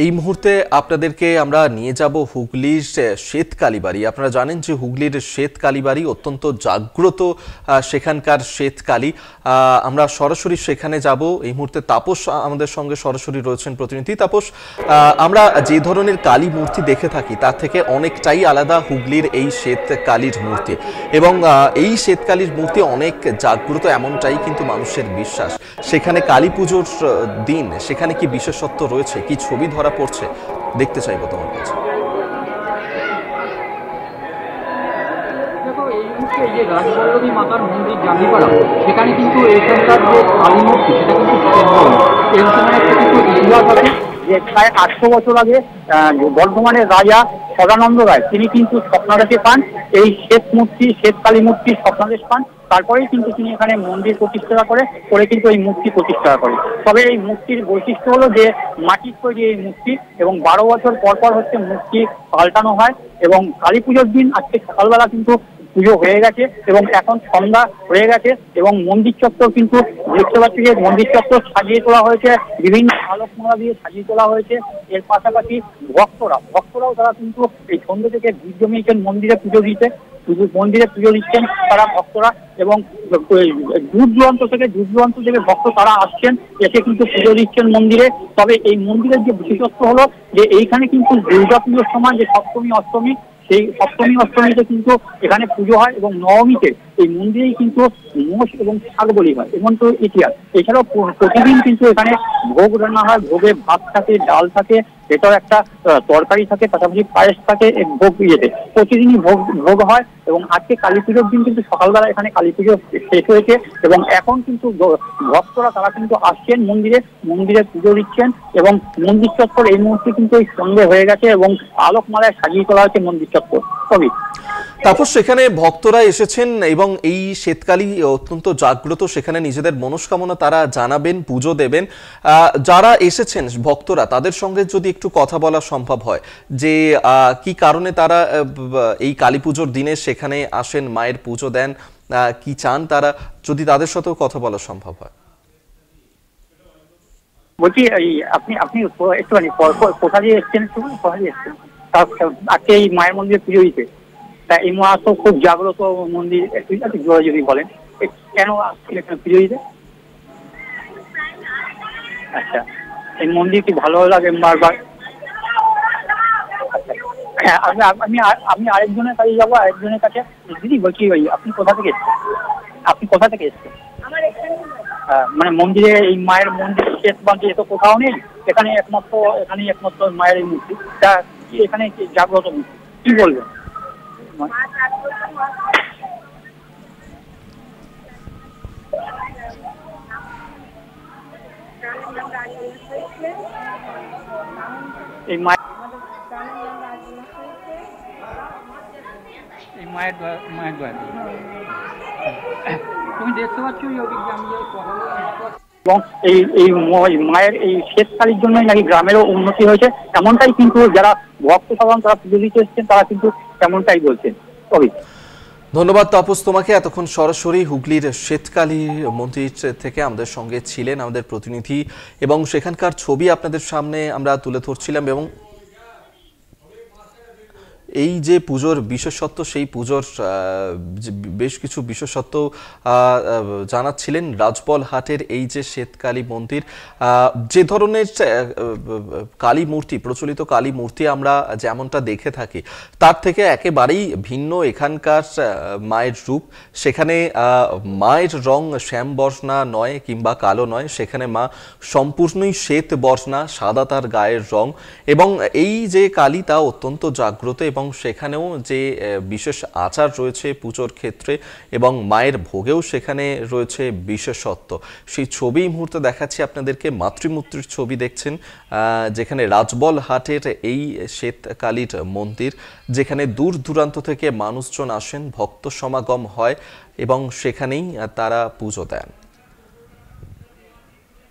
এই মুহূর্তে আপনাদেরকে আমরা নিয়ে যাব হুগলির শ্বেত কালীবাড়ি। আপনারা জানেন যে হুগলির শ্বেত কালীবাড়ি অত্যন্ত জাগ্রত সেখানকার শ্বেত কালী। আমরা সরাসরি সেখানে যাব। এই মুহূর্তে তাপস আমাদের সঙ্গে সরাসরি রয়েছেন প্রতিনিধি। তাপস, আমরা যে ধরনের কালী মূর্তি দেখে থাকি তার থেকে অনেকটাই আলাদা হুগলির এই শ্বেত কালীর মূর্তি, এবং এই শ্বেত কালীর মূর্তি অনেক জাগ্রত, এমনটাই কিন্তু মানুষের বিশ্বাস। সেখানে কালী পুজোর দিন সেখানে কি বিশেষত্ব রয়েছে, কি ছবি ধরা পড়ছে, দেখতে চাইবো তোমার কাছে। দেখো, এই মুহূর্তে এই যে রাজবল্লভী মাতার মন্দির জানিপাড়া, সেখানে কিন্তু এখানকার যে কালী মূর্তি সেটা কিন্তু এই সময় কিন্তু ইতিহাস আছে যে প্রায় 800 বছর আগে বর্ধমানের রাজা সদানন্দ রায় তিনি কিন্তু স্বপ্নাদেশে পান, এই শ্বেত মূর্তি, শ্বেত কালী মূর্তির স্বপ্নাদেশ পান। তারপরেই কিন্তু তিনি এখানে মন্দির প্রতিষ্ঠা করে কিন্তু এই মূর্তি প্রতিষ্ঠা করে। তবে এই মূর্তির বৈশিষ্ট্য হলো যে মাটির তৈরি এই মূর্তি, এবং 12 বছর পর পর হচ্ছে মূর্তি পাল্টানো হয়। এবং কালী পুজোর দিন আজকে সকালবেলা কিন্তু পুজো হয়ে গেছে এবং এখন সন্ধ্যা হয়ে গেছে, এবং মন্দির চত্বর কিন্তু দেখতে পাচ্ছি যে মন্দির চত্বর সাজিয়ে তোলা হয়েছে, বিভিন্ন আলোকমালা দিয়ে সাজিয়ে তোলা হয়েছে। এর পাশাপাশি ভক্তরাও তারা কিন্তু এই সন্ধ্যে থেকে ভিড় জমিয়েছেন মন্দিরে পুজো দিচ্ছেন তারা ভক্তরা, এবং দূর দূরান্ত থেকে ভক্ত তারা আসছেন, এসে কিন্তু পুজো দিচ্ছেন মন্দিরে। তবে এই মন্দিরের যে বিশেষত্ব হলো যে এইখানে কিন্তু দুর্গা পুজোর সময় যে সপ্তমী অষ্টমী, সেই সপ্তমী অষ্টমীতে কিন্তু এখানে পুজো হয়, এবং নবমীতে এই মন্দিরেই কিন্তু মোষ এবং শাক বলি হয়, এমন তো ইতিহাস। এছাড়াও প্রতিদিন কিন্তু এখানে ভোগ রান্না হয়, ভোগে ভাত থাকে, ডাল থাকে, এটাও একটা তরকারি থাকে, পাশাপাশি পায়েস থাকে, ভোগ ইয়েতে প্রতিদিনই ভোগ হয়। এবং আজকে কালী পুজোর দিন কিন্তু সকালবেলা এখানে কালী পুজো শেষ হয়েছে, এবং এখন কিন্তু ভক্তরা তারা কিন্তু আসছেন মন্দিরে পুজো দিচ্ছেন, এবং মন্দির চত্বর এই মুহূর্তে কিন্তু এই সন্ধ্যে হয়ে গেছে এবং আলোকমালায় সাজিয়ে তোলা হয়েছে মন্দির চত্বর। কবি তারপর সেখানে ভক্তরা এসেছেন এবং এই শ্বেতকালী অত্যন্ত জাগ্রত, সেখানে নিজেদের মনস্কামনা তারা জানাবেন, পুজো দেবেন। যারা এসেছেন ভক্তরা, তাদের সঙ্গে যদি একটু কথা বলা সম্ভব হয় যে কি কারণে তারা এই কালী পুজোর দিনে সেখানে আসেন, মায়ের পুজো দেন, কি চান তারা, যদি তাদের সাথেও কথা বলা সম্ভব হয়। বলছি আপনি একটুখানি কোথা দিয়ে এসছেন, আজকে এই মায়ের মন্দিরে পুজো দিতে, তা এই মা তো খুব জাগ্রত মন্দির, একটু যদি বলেন কেন আসছিল পুজো দিতে? আচ্ছা, এই মন্দির কি ভালো লাগে বারবার? হ্যাঁ, আমি আরেকজনের কাছে যাবো, আরেকজনের কাছে। দিদি বলছি আপনি কোথা থেকে এসছেন? মানে মন্দিরে, এই মায়ের মন্দির শেষ বাঁধে তো কোথাও নেই, এখানেই একমাত্র মায়ের এই মূর্তি, তা এখানে জাগ্রত মূর্তি, কি বলবেন? এই মায়ের দয়া তুমি দেখতে পাচ্ছ, এবং এই মায়ের এই শ্বেতকালীর জন্যই নাকি গ্রামেরও উন্নতি হয়েছে, এমনটাই কিন্তু যারা ভক্ত সাধারণ তারা পুজো দিতে এসেছেন তারা কিন্তু তেমনটাই বলছেন। ধন্যবাদ তাপস তোমাকে। এতক্ষণ সরাসরি হুগলির শ্বেতকালী মন্দির থেকে আমাদের সঙ্গে ছিলেন আমাদের প্রতিনিধি, এবং সেখানকার ছবি আপনাদের সামনে আমরা তুলে ধরছিলাম। এবং এই যে পুজোর বিশেষত্ব, সেই পুজোর বেশ কিছু বিশেষত্ব জানাচ্ছিলেন রাজবল হাটের এই যে শ্বেতকালী মন্দির। যে ধরনের কালী মূর্তি, প্রচলিত কালী মূর্তি আমরা যেমনটা দেখে থাকি তার থেকে একেবারেই ভিন্ন এখানকার মায়ের রূপ। সেখানে মায়ের রং শ্যাম বর্ণা নয় কিংবা কালো নয়, সেখানে মা সম্পূর্ণই শ্বেত বর্ণা, সাদা তার গায়ের রং। এবং এই যে কালী তা অত্যন্ত জাগ্রত, এবং সেখানেও যে বিশেষ আচার রয়েছে পুজোর ক্ষেত্রে, এবং মায়ের ভোগেও সেখানে রয়েছে বিশেষত্ব। সেই ছবি মুহূর্তে দেখাচ্ছি আপনাদেরকে, মাতৃমূর্তির ছবি দেখছেন, যেখানে রাজবল হাটের এই শ্বেতকালীর মন্দির, যেখানে দূর দূরান্ত থেকে মানুষজন আসেন, ভক্ত সমাগম হয় এবং সেখানেই তারা পুজো দেন।